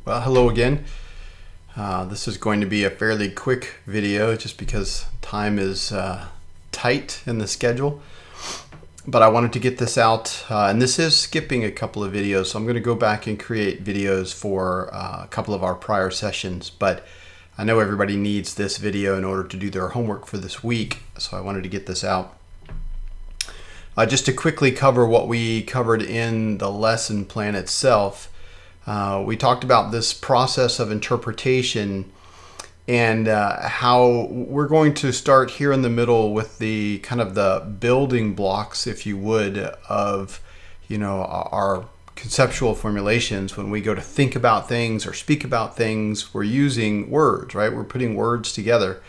Well, hello again. This is going to be a fairly quick video just because time is tight in the schedule. But I wanted to get this out, and this is skipping a couple of videos, so I'm going to go back and create videos for a couple of our prior sessions. But I know everybody needs this video in order to do their homework for this week, so I wanted to get this out. Just to quickly cover what we covered in the lesson plan itself. We talked about this process of interpretation and how we're going to start here in the middle with the kind of the building blocks, if you would, of our conceptual formulations. When we go to think about things or speak about things, we're using words, right? We're putting words together.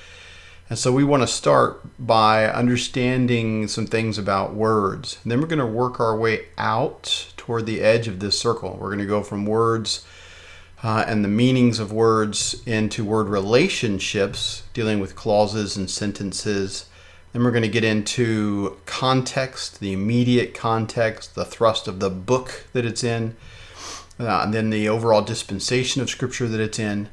And so we want to start by understanding some things about words. And then we're going to work our way out toward the edge of this circle. We're going to go from words and the meanings of words into word relationships, dealing with clauses and sentences. Then we're going to get into context, the immediate context, the thrust of the book that it's in, and then the overall dispensation of Scripture that it's in.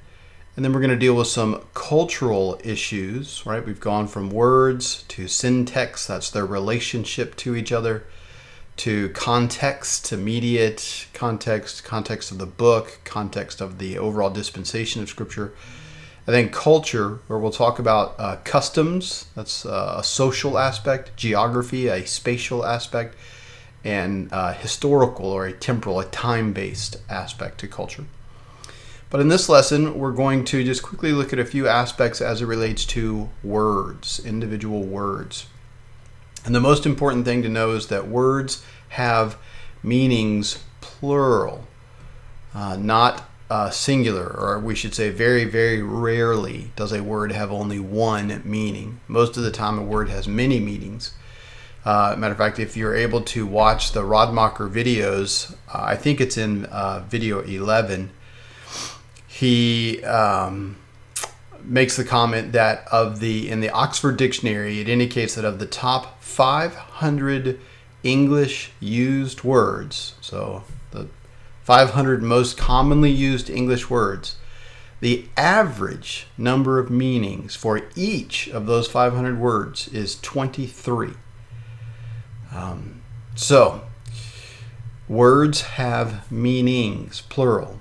And then we're going to deal with some cultural issues, right? We've gone from words to syntax, that's their relationship to each other, to context, immediate context, context of the book, context of the overall dispensation of Scripture. And then culture, where we'll talk about customs, that's a social aspect, geography, a spatial aspect, and historical or a temporal, a time-based aspect to culture. But in this lesson, we're going to just quickly look at a few aspects as it relates to words, individual words. And the most important thing to know is that words have meanings plural, not singular, or we should say very, very rarely does a word have only one meaning. Most of the time a word has many meanings. Matter of fact, if you're able to watch the Rodmacher videos, I think it's in video 11, he makes the comment that in the Oxford Dictionary, it indicates that of the top 500 English used words, so the 500 most commonly used English words, the average number of meanings for each of those 500 words is 23. So, words have meanings, plural.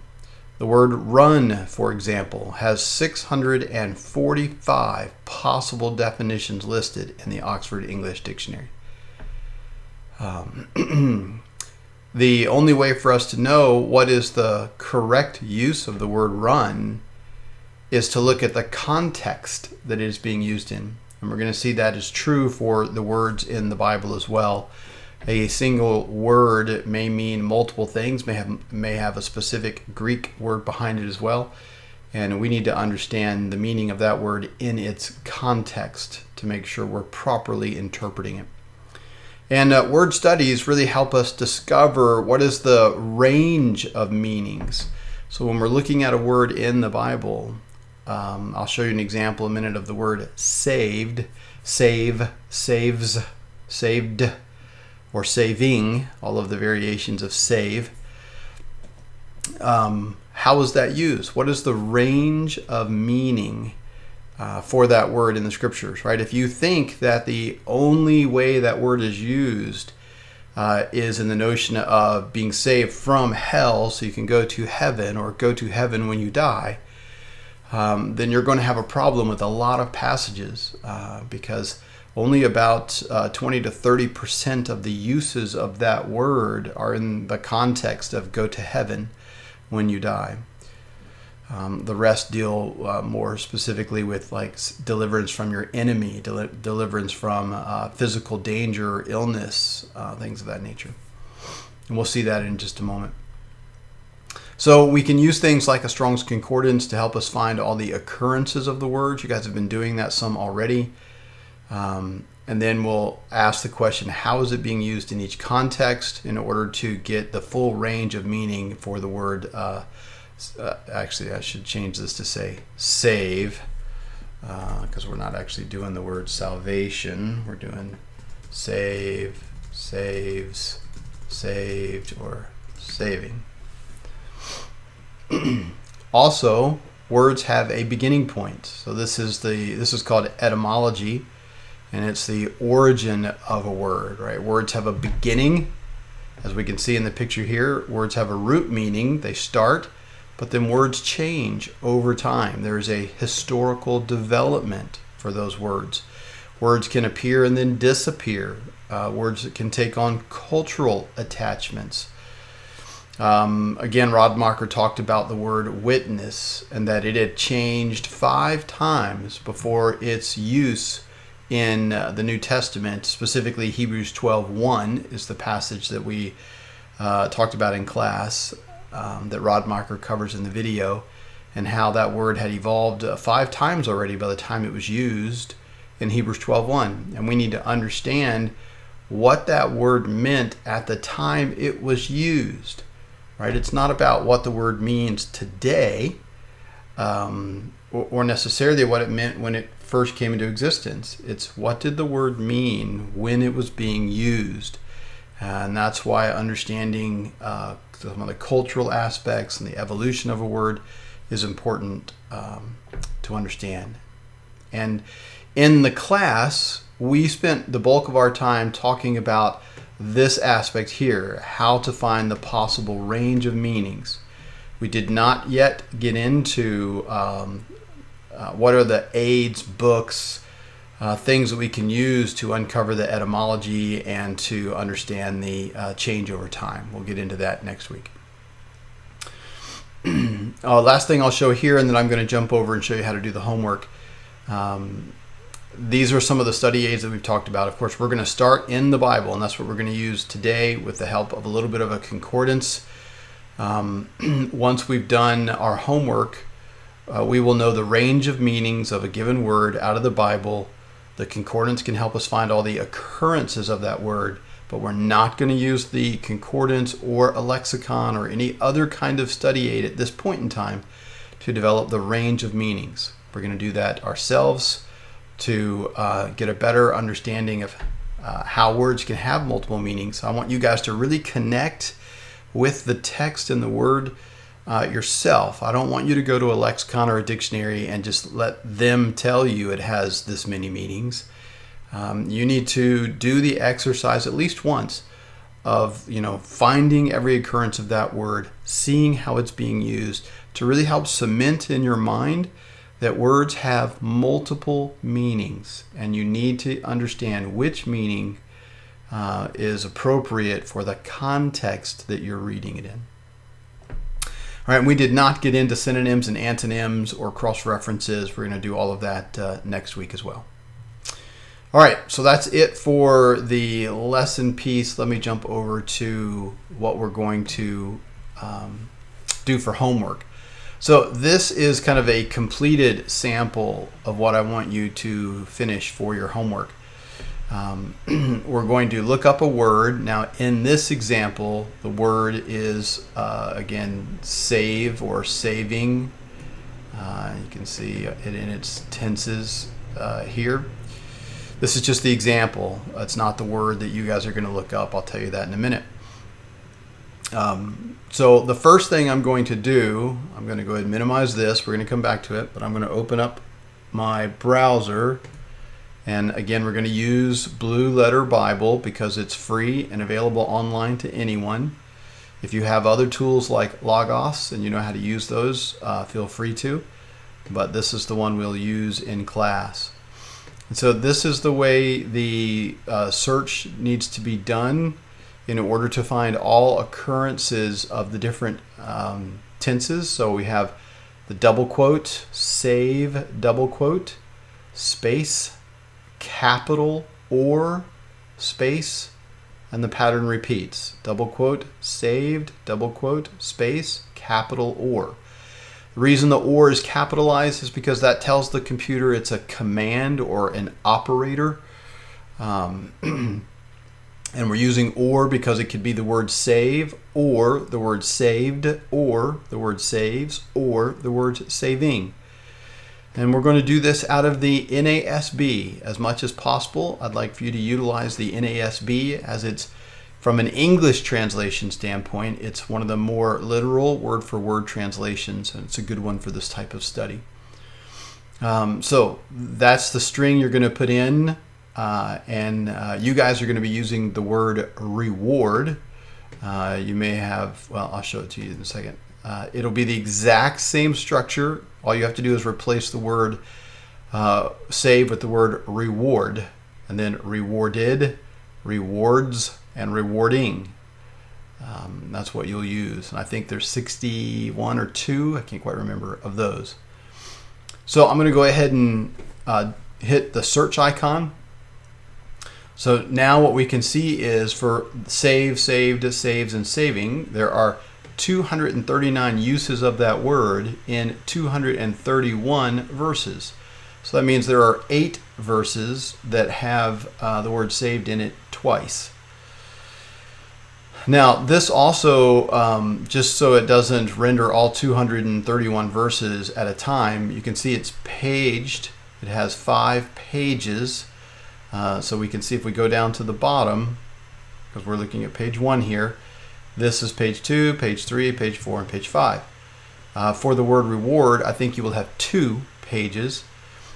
The word run, for example, has 645 possible definitions listed in the Oxford English Dictionary. The only way for us to know what is the correct use of the word run is to look at the context that it is being used in. And we're going to see that is true for the words in the Bible as well. A single word may mean multiple things, may have a specific Greek word behind it as well. And we need to understand the meaning of that word in its context to make sure we're properly interpreting it. And word studies really help us discover what is the range of meanings. So when we're looking at a word in the Bible, I'll show you an example in a minute of the word saved, save, saves, saved, or saving, all of the variations of save. How is that used? What is the range of meaning for that word in the Scriptures, right? If you think that the only way that word is used is in the notion of being saved from hell so you can go to heaven or go to heaven when you die, then you're going to have a problem with a lot of passages because only about 20 to 30% of the uses of that word are in the context of go to heaven when you die. The rest deal more specifically with like deliverance from your enemy, deliverance from physical danger, illness, things of that nature. And we'll see that in just a moment. So we can use things like a Strong's Concordance to help us find all the occurrences of the words. You guys have been doing that some already. And then we'll ask the question, how is it being used in each context in order to get the full range of meaning for the word, actually I should change this to say save, because we're not actually doing the word salvation, we're doing save, saves, saved, or saving. Also, words have a beginning point. So this is called etymology, and it's the origin of a word, right? Words have a beginning. As we can see in the picture here, words have a root meaning. They start, but then words change over time. There's a historical development for those words. Words can appear and then disappear. Words can take on cultural attachments. Again, Rodmacher talked about the word witness and that it had changed 5 times before its use in the New Testament. Specifically, Hebrews 12:1 is the passage that we talked about in class, that Rodmacher covers in the video, and how that word had evolved 5 times already by the time it was used in Hebrews 12:1. And we need to understand what that word meant at the time it was used. Right? It's not about what the word means today, or necessarily what it meant when it first came into existence. It's what did the word mean when it was being used. And that's why understanding some of the cultural aspects and the evolution of a word is important to understand. And in the class, we spent the bulk of our time talking about this aspect here, how to find the possible range of meanings. We did not yet get into what are the aids, books, things that we can use to uncover the etymology and to understand the change over time. We'll get into that next week. Last thing I'll show here, and then I'm going to jump over and show you how to do the homework. These are some of the study aids that we've talked about. Of course, we're going to start in the Bible, and that's what we're going to use today with the help of a little bit of a concordance. Once we've done our homework, we will know the range of meanings of a given word out of the Bible. The concordance can help us find all the occurrences of that word, but we're not going to use the concordance or a lexicon or any other kind of study aid at this point in time to develop the range of meanings. We're going to do that ourselves to get a better understanding of how words can have multiple meanings. I want you guys to really connect with the text and the word yourself. I don't want you to go to a lexicon or a dictionary and just let them tell you it has this many meanings. You need to do the exercise at least once of finding every occurrence of that word, seeing how it's being used, to really help cement in your mind that words have multiple meanings, and you need to understand which meaning is appropriate for the context that you're reading it in. All right, we did not get into synonyms and antonyms or cross-references. We're going to do all of that next week as well. All right, so that's it for the lesson piece. Let me jump over to what we're going to do for homework. So this is kind of a completed sample of what I want you to finish for your homework. We're going to look up a word. Now in this example, the word is, again, save or saving. You can see it in its tenses here. This is just the example. It's not the word that you guys are going to look up. I'll tell you that in a minute. So the first thing I'm going to do, I'm going to go ahead and minimize this. We're going to come back to it, but I'm going to open up my browser. And again, we're going to use Blue Letter Bible because it's free and available online to anyone. If you have other tools like Logos and you know how to use those, feel free to. But this is the one we'll use in class. And so this is the way the search needs to be done in order to find all occurrences of the different tenses. So we have the double quote, save, double quote, space, capital, or, space, and the pattern repeats. Double quote, saved, double quote, space, capital, or. The reason the or is capitalized is because that tells the computer it's a command or an operator. And we're using or because it could be the word save, or the word saved, or the word saves, or the word saving. And we're going to do this out of the NASB as much as possible. I'd like for you to utilize the NASB as it's from an English translation standpoint, it's one of the more literal word-for-word translations, and it's a good one for this type of study. So that's the string you're going to put in, and you guys are going to be using the word reward. You may have, well, I'll show it to you in a second. It'll be the exact same structure. All you have to do is replace the word save with the word reward, and then rewarded, rewards, and rewarding. That's what you'll use. And I think there's 61 or 2, I can't quite remember, of those. So I'm going to go ahead and hit the search icon. So now what we can see is for save, saved, saves, and saving, there are 239 uses of that word in 231 verses. So that means there are 8 verses that have the word saved in it twice. Now this also, just so it doesn't render all 231 verses at a time, you can see it's paged. It has 5 pages. So we can see if we go down to the bottom, because we're looking at page 1 here, this is page 2, page 3, page 4, and page 5. For the word reward, I think you will have 2 pages.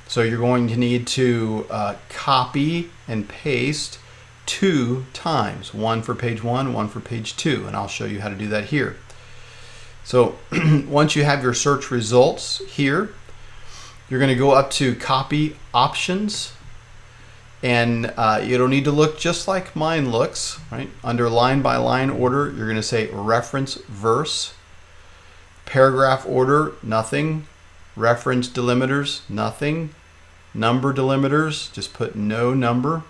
So you're going to need to copy and paste 2 times, one for page 1, one for page 2, and I'll show you how to do that here. So once you have your search results here, you're going to go up to copy options, and it'll need to look just like mine looks, right? Under line by line order, you're going to say reference verse. Paragraph order, nothing. Reference delimiters, nothing. Number delimiters, just put no number.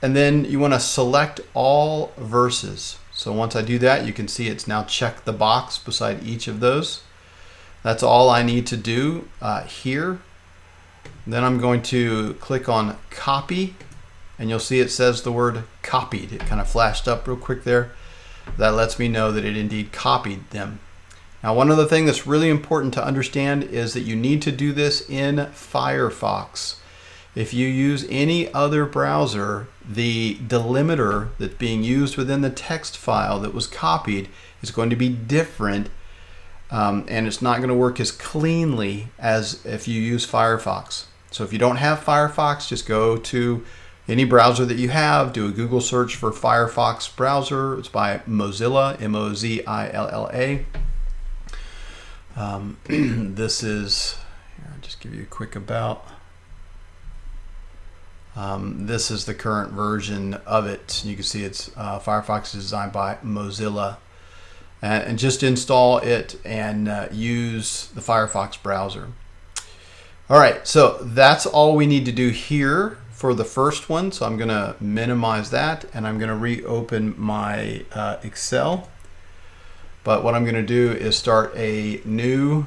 And then you want to select all verses. So once I do that, you can see it's now checked the box beside each of those. That's all I need to do here. Then I'm going to click on copy, and you'll see it says the word copied. It kind of flashed up real quick there. That lets me know that it indeed copied them. Now, one other thing that's really important to understand is that you need to do this in Firefox. If you use any other browser, the delimiter that's being used within the text file that was copied is going to be different, and it's not going to work as cleanly as if you use Firefox. So if you don't have Firefox, just go to any browser that you have, do a Google search for Firefox browser. It's by Mozilla, M-O-Z-I-L-L-A. This is, here, I'll just give you a quick about. This is the current version of it. You can see it's Firefox is designed by Mozilla. And just install it and use the Firefox browser. All right, so that's all we need to do here for the first one. So I'm going to minimize that, and I'm going to reopen my Excel. But what I'm going to do is start a new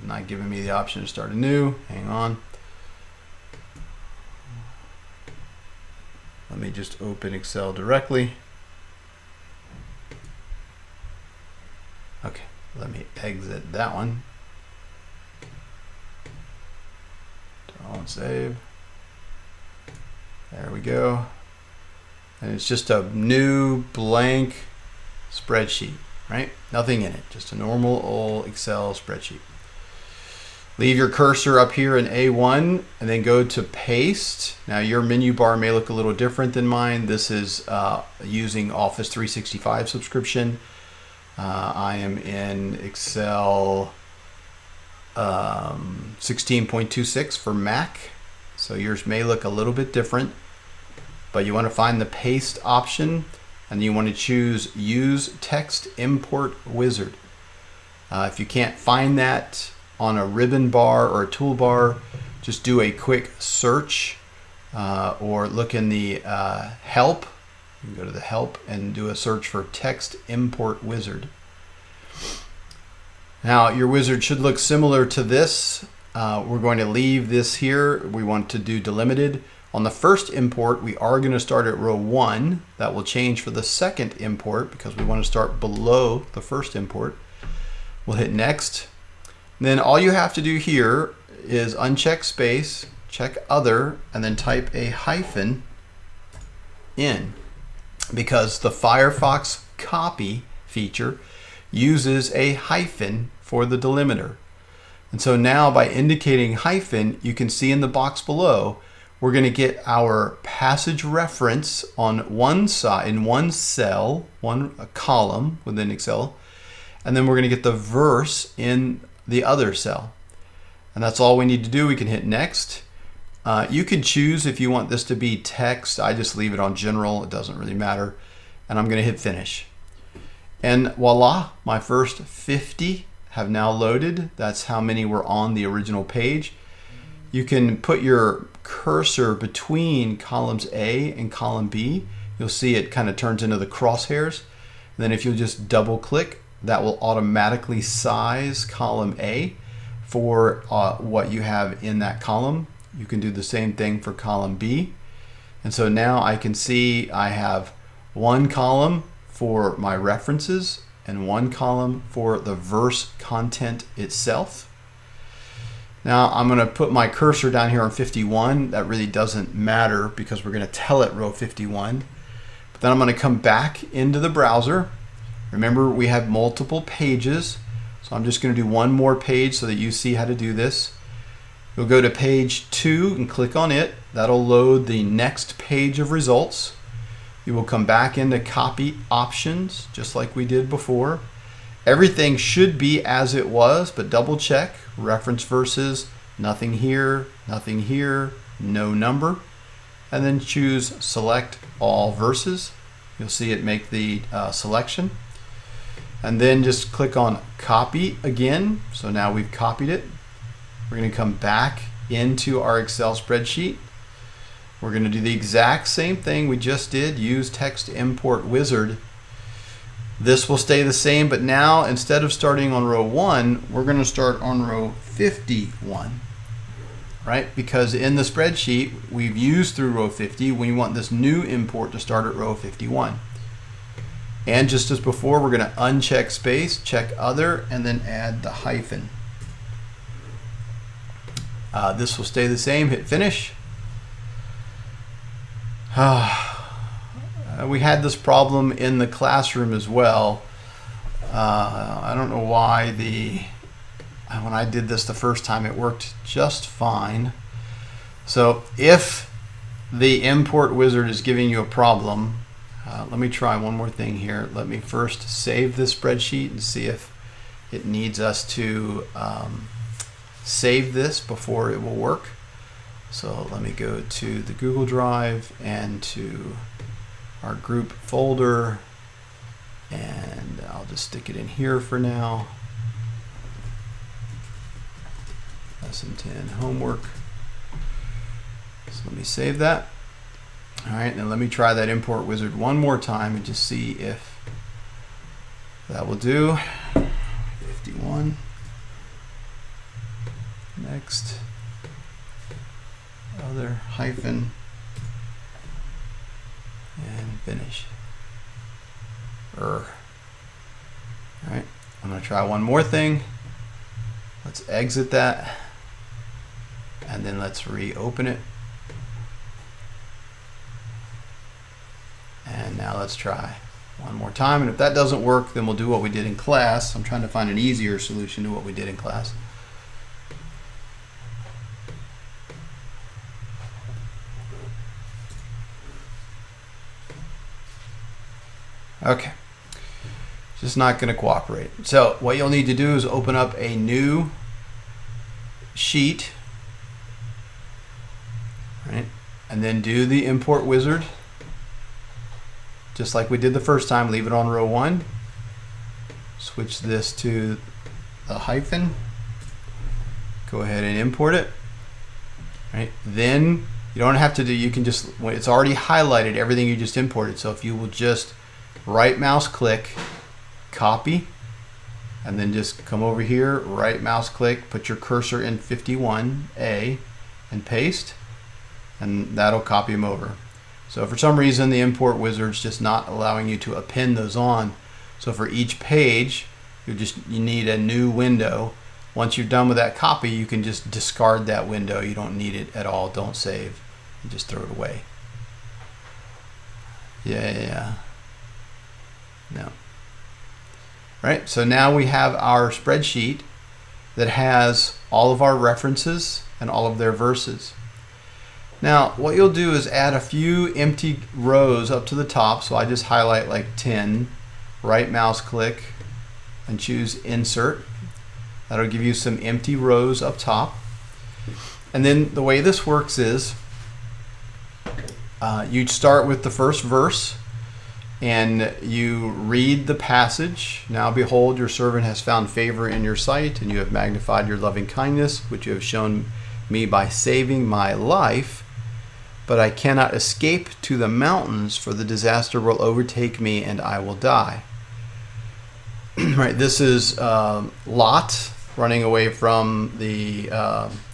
not giving me the option to start a new. Hang on. Let me just open Excel directly. Okay, let me exit that one. Don't save. There we go. And it's just a new blank spreadsheet, right? Nothing in it, just a normal old Excel spreadsheet. Leave your cursor up here in A1 and then go to paste. Now your menu bar may look a little different than mine. This is using Office 365 subscription. I am in Excel 16.26 for Mac. So yours may look a little bit different, but you want to find the paste option and you want to choose use text import wizard. If you can't find that on a ribbon bar or a toolbar, just do a quick search or look in the help. You can go to the help and do a search for text import wizard. Now your wizard should look similar to this. We're going to leave this here. We want to do delimited. On the first import, we are going to start at row 1. That will change for the second import because we want to start below the first import. We'll hit next. Then all you have to do here is uncheck space check other, and then type a hyphen in, because the Firefox copy feature uses a hyphen for the delimiter. And so now by indicating hyphen, you can see in the box below, we're going to get our passage reference on one side, in one cell, a column within Excel, and then we're going to get the verse in the other cell. And that's all we need to do. We can hit next. You can choose if you want this to be text. I just leave it on general. It doesn't really matter. And I'm going to hit finish. And voila, my first 50 have now loaded. That's how many were on the original page. You can put your cursor between columns A and column B. You'll see it kind of turns into the crosshairs. And then if you just double click, that will automatically size column A for what you have in that column. You can do the same thing for column B. And so now I can see I have one column for my references and one column for the verse content itself. Now I'm going to put my cursor down here on 51. That really doesn't matter because we're going to tell it row 51. But then I'm going to come back into the browser. Remember, we have multiple pages. So I'm just going to do one more page so that you see how to do this. You'll go to page 2 and click on it. That'll load the next page of results. You will come back into copy options, just like we did before. Everything should be as it was, but double check. Reference verses, nothing here, no number. And then choose select all verses. You'll see it make the selection. And then just click on copy again. So now we've copied it. We're going to come back into our Excel spreadsheet. We're going to do the exact same thing we just did, use text import wizard. This will stay the same, but now instead of starting on row 1, we're going to start on row 51, right? Because in the spreadsheet, we've used through row 50. We want this new import to start at row 51. And just as before, we're going to uncheck space, check other, and then add the hyphen. This will stay the same, hit finish. We had this problem in the classroom as well. I don't know why when I did this the first time, it worked just fine. So if the import wizard is giving you a problem, let me try one more thing here. Let me first save this spreadsheet and see if it needs us to save this before it will work. So let me go to the Google Drive and to our group folder, and I'll just stick it in here for now. Lesson 10 homework. So let me save that. All right, now let me try that import wizard one more time and just see if that will do. 51. Next. Other hyphen. And finish. All right, I'm going to try one more thing. Let's exit that. And then let's reopen it. And now let's try one more time. And if that doesn't work, then we'll do what we did in class. I'm trying to find an easier solution to what we did in class. Okay, just not going to cooperate. So what you'll need to do is open up a new sheet, right? And then do the import wizard, just like we did the first time. Leave it on row 1. Switch this to the hyphen. Go ahead and import it. Right? Then you don't have to do. You can just. It's already highlighted everything you just imported. So if you will just right mouse click, copy, and then just come over here, right mouse click, put your cursor in 51A and paste, and that'll copy them over. So for some reason the import wizard's just not allowing you to append those on. So for each page you need a new window once you're done with that copy, you can just discard that window. You don't need it at all. Don't save. You just throw it away. Yeah. No. Right, so now we have our spreadsheet that has all of our references and all of their verses. Now, what you'll do is add a few empty rows up to the top. So I just highlight like 10, right mouse click, and choose Insert. That'll give you some empty rows up top. And then the way this works is you start with the first verse and you read the passage. Now behold, your servant has found favor in your sight, and you have magnified your loving kindness, which you have shown me by saving my life. But I cannot escape to the mountains, for the disaster will overtake me and I will die. Right, this is Lot running away from the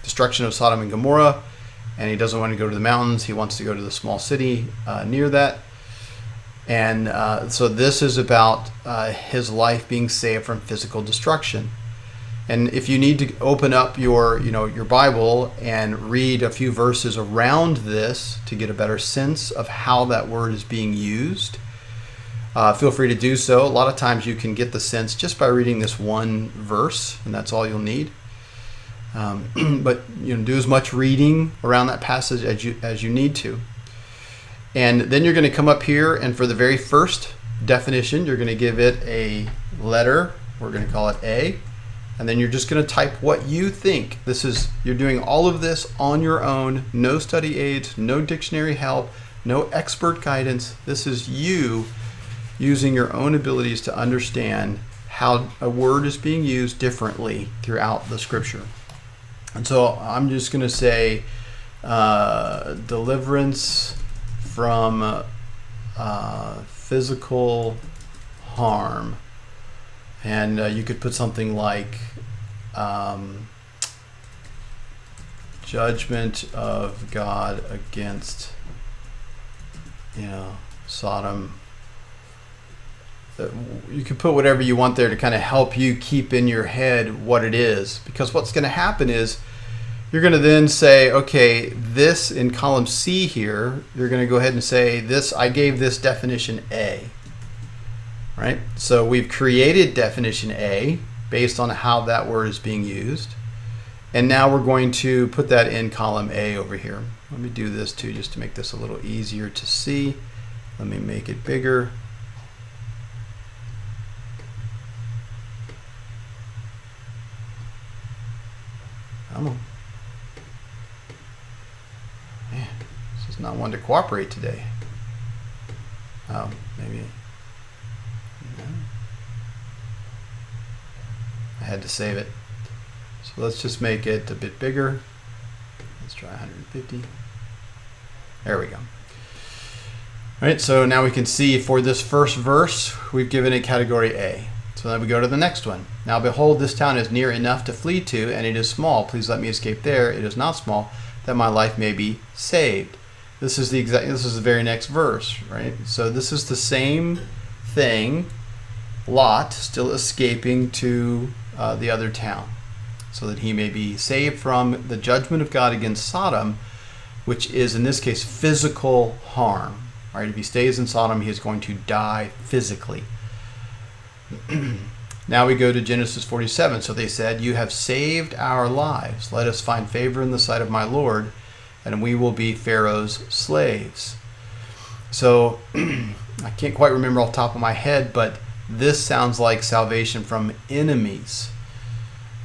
destruction of Sodom and Gomorrah, and he doesn't want to go to the mountains. He wants to go to the small city near that. And so this is about his life being saved from physical destruction. And if you need to open up your Bible and read a few verses around this to get a better sense of how that word is being used, feel free to do so. A lot of times you can get the sense just by reading this one verse, and that's all you'll need. But do as much reading around that passage as you need to. And then you're going to come up here, and for the very first definition, you're going to give it a letter. We're going to call it A. And then you're just going to type what you think. You're doing all of this on your own, no study aids, no dictionary help, no expert guidance. This is you using your own abilities to understand how a word is being used differently throughout the scripture. And so I'm just going to say deliverance from physical harm. And you could put something like judgment of God against, Sodom. You could put whatever you want there to kind of help you keep in your head what it is. Because what's going to happen is you're going to then say, okay, this in column C here, you're going to go ahead and say this. I gave this definition A. Right? So we've created definition A based on how that word is being used. And now we're going to put that in column A over here. Let me do this too, just to make this a little easier to see. Let me make it bigger. Come on. Man, this is not one to cooperate today. Oh, maybe. I had to save it. So let's just make it a bit bigger. Let's try 150. There we go. All right, so now we can see for this first verse, we've given it category A. So then we go to the next one. Now behold, this town is near enough to flee to, and it is small. Please let me escape there. It is not small, that my life may be saved. This is the very next verse, right? So this is the same thing. Lot still escaping to the other town, so that he may be saved from the judgment of God against Sodom, which is in this case physical harm. Right? If he stays in Sodom, he is going to die physically. Now we go to Genesis 47. So they said, "You have saved our lives. Let us find favor in the sight of my Lord, and we will be Pharaoh's slaves." So I can't quite remember off the top of my head, but this sounds like salvation from enemies.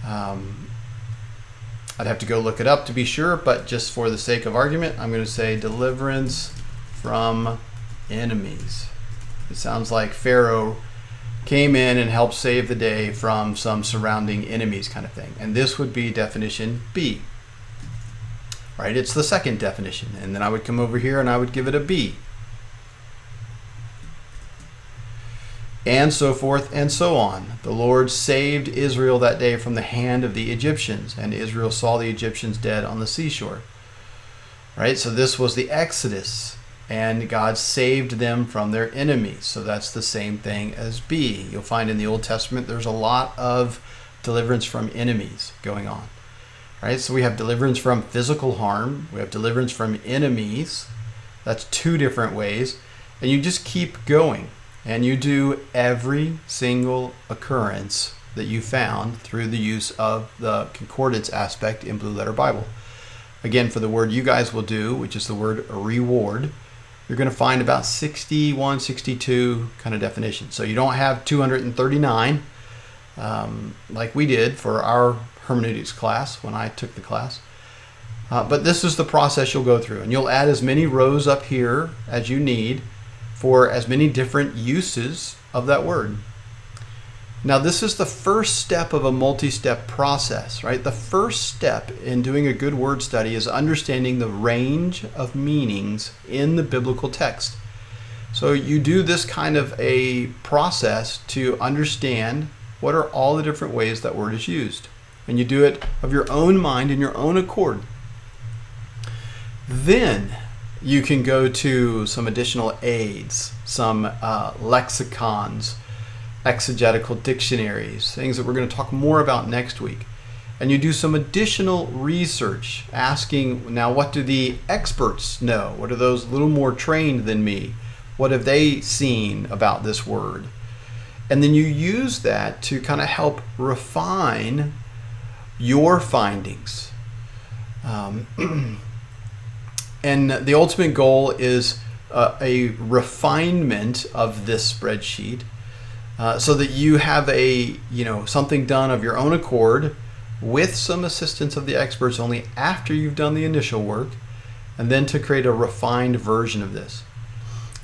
I'd have to go look it up to be sure, but just for the sake of argument, I'm going to say deliverance from enemies. It sounds like Pharaoh came in and helped save the day from some surrounding enemies kind of thing. And this would be definition B. Right? It's the second definition. And then I would come over here and I would give it a B. And so forth and so on. The Lord saved Israel that day from the hand of the Egyptians, and Israel saw the Egyptians dead on the seashore. Right? So this was the Exodus, and God saved them from their enemies. So that's the same thing as B. You'll find in the Old Testament there's a lot of deliverance from enemies going on. Right? So we have deliverance from physical harm. We have deliverance from enemies. That's two different ways. And you just keep going. And you do every single occurrence that you found through the use of the concordance aspect in Blue Letter Bible. Again, for the word you guys will do, which is the word reward, you're going to find about 61, 62 kind of definitions. So you don't have 239 like we did for our hermeneutics class when I took the class. But this is the process you'll go through. And you'll add as many rows up here as you need for as many different uses of that word. Now, this is the first step of a multi-step process, right? The first step in doing a good word study is understanding the range of meanings in the biblical text. So you do this kind of a process to understand what are all the different ways that word is used. And you do it of your own mind and your own accord. Then you can go to some additional aids, some lexicons, exegetical dictionaries, things that we're going to talk more about next week. And you do some additional research, asking, now what do the experts know? What are those a little more trained than me? What have they seen about this word? And then you use that to kind of help refine your findings. And the ultimate goal is a refinement of this spreadsheet so that you have something done of your own accord with some assistance of the experts only after you've done the initial work, and then to create a refined version of this.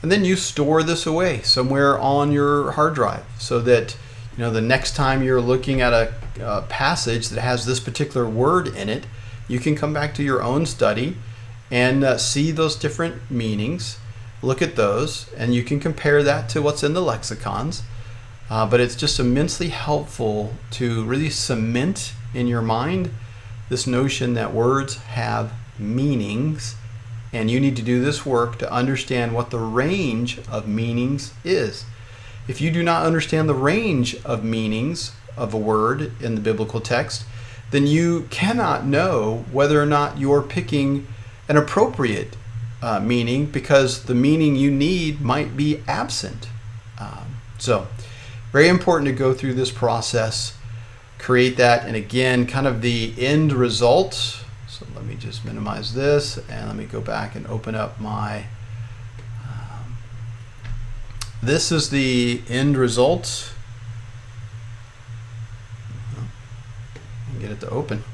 And then you store this away somewhere on your hard drive so that the next time you're looking at a passage that has this particular word in it, you can come back to your own study and see those different meanings, look at those, and you can compare that to what's in the lexicons. But it's just immensely helpful to really cement in your mind this notion that words have meanings, and you need to do this work to understand what the range of meanings is. If you do not understand the range of meanings of a word in the biblical text, then you cannot know whether or not you're picking an appropriate meaning, because the meaning you need might be absent. So very important to go through this process, create that, and again, kind of the end result. So let me just minimize this, and let me go back and open up my, this is the end result. Get it to open.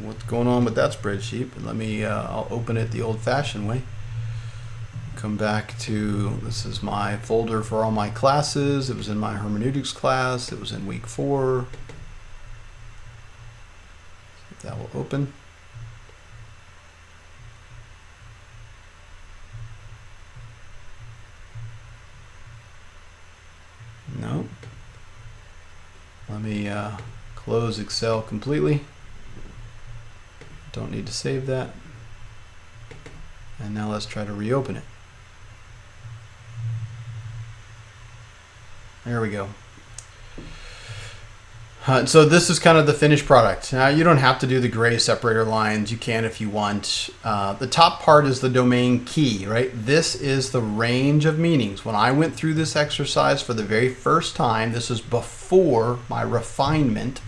What's going on with that spreadsheet? But let me, I'll open it the old-fashioned way. Come back to, this is my folder for all my classes. It was in my hermeneutics class. It was in week 4. See if that will open. No. Let me close Excel completely. Don't need to save that. And now let's try to reopen it. There we go. So this is kind of the finished product. Now you don't have to do the gray separator lines. You can if you want. The top part is the domain key, right? This is the range of meanings. When I went through this exercise for the very first time, this is before my refinement,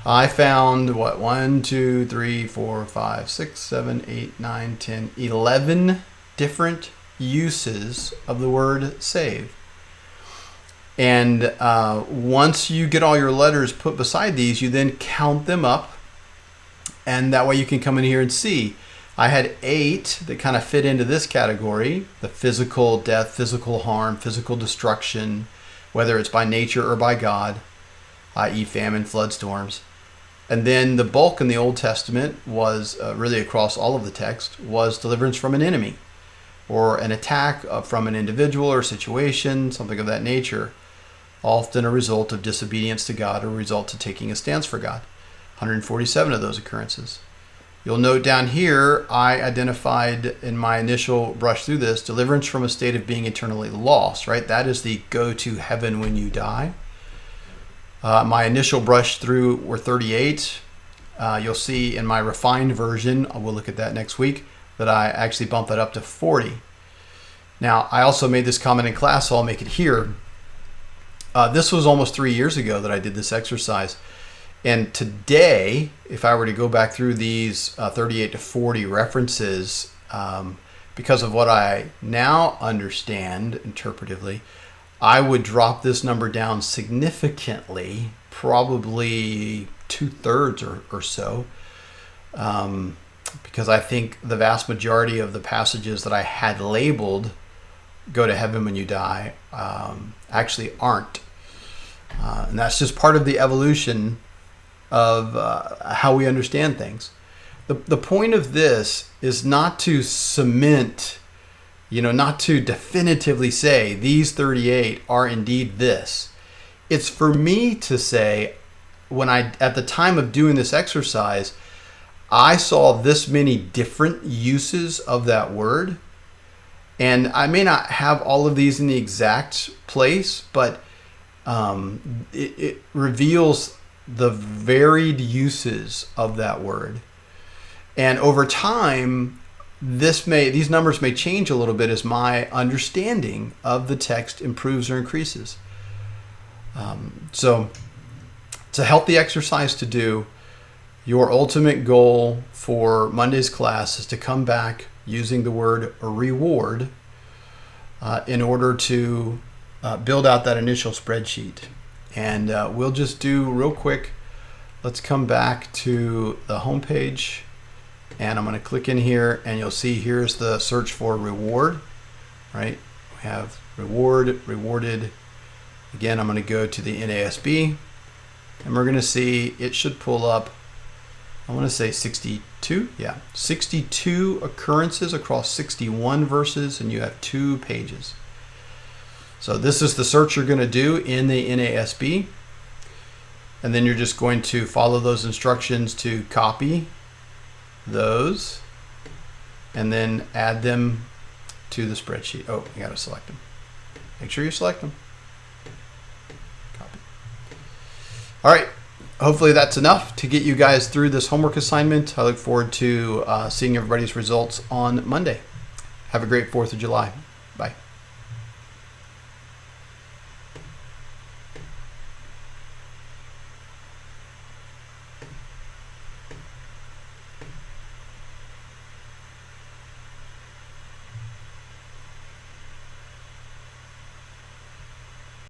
I found, 1, 2, 3, 4, 5, 6, 7, 8, 9, 10, 11 different uses of the word save. And once you get all your letters put beside these, you then count them up. And that way you can come in here and see. I had 8 that kind of fit into this category: the physical death, physical harm, physical destruction, whether it's by nature or by God, i.e. famine, flood, storms. And then the bulk in the Old Testament was really across all of the text was deliverance from an enemy or an attack from an individual or situation, something of that nature, often a result of disobedience to God or a result of taking a stance for God. 147 of those occurrences. You'll note down here, I identified in my initial brush through this, deliverance from a state of being eternally lost, right? That is the go to heaven when you die. My initial brush through were 38. You'll see in my refined version, we'll look at that next week, that I actually bumped that up to 40. Now, I also made this comment in class, so I'll make it here. This was almost 3 years ago that I did this exercise. And today, if I were to go back through these 38 to 40 references, because of what I now understand interpretively, I would drop this number down significantly, probably 2/3 or so, because I think the vast majority of the passages that I had labeled go to heaven when you die actually aren't. And that's just part of the evolution of how we understand things. The point of this is not to cement, not to definitively say these 38 are indeed this. It's for me to say, at the time of doing this exercise, I saw this many different uses of that word. And I may not have all of these in the exact place, but it reveals the varied uses of that word. And over time, these numbers may change a little bit as my understanding of the text improves or increases. So it's a healthy exercise to do. Your ultimate goal for Monday's class is to come back using the word reward in order to build out that initial spreadsheet. And we'll just do real quick. Let's come back to the home page, and I'm going to click in here, and you'll see here's the search for reward, right? We have reward, rewarded. Again, I'm going to go to the NASB, and we're going to see it should pull up, I want to say 62. Yeah, 62 occurrences across 61 verses, and you have 2 pages. So this is the search you're going to do in the NASB. And then you're just going to follow those instructions to copy those and then add them to the spreadsheet. Oh, you got to select them. Make sure you select them. Copy. All right. Hopefully that's enough to get you guys through this homework assignment. I look forward to seeing everybody's results on Monday. Have a great 4th of July.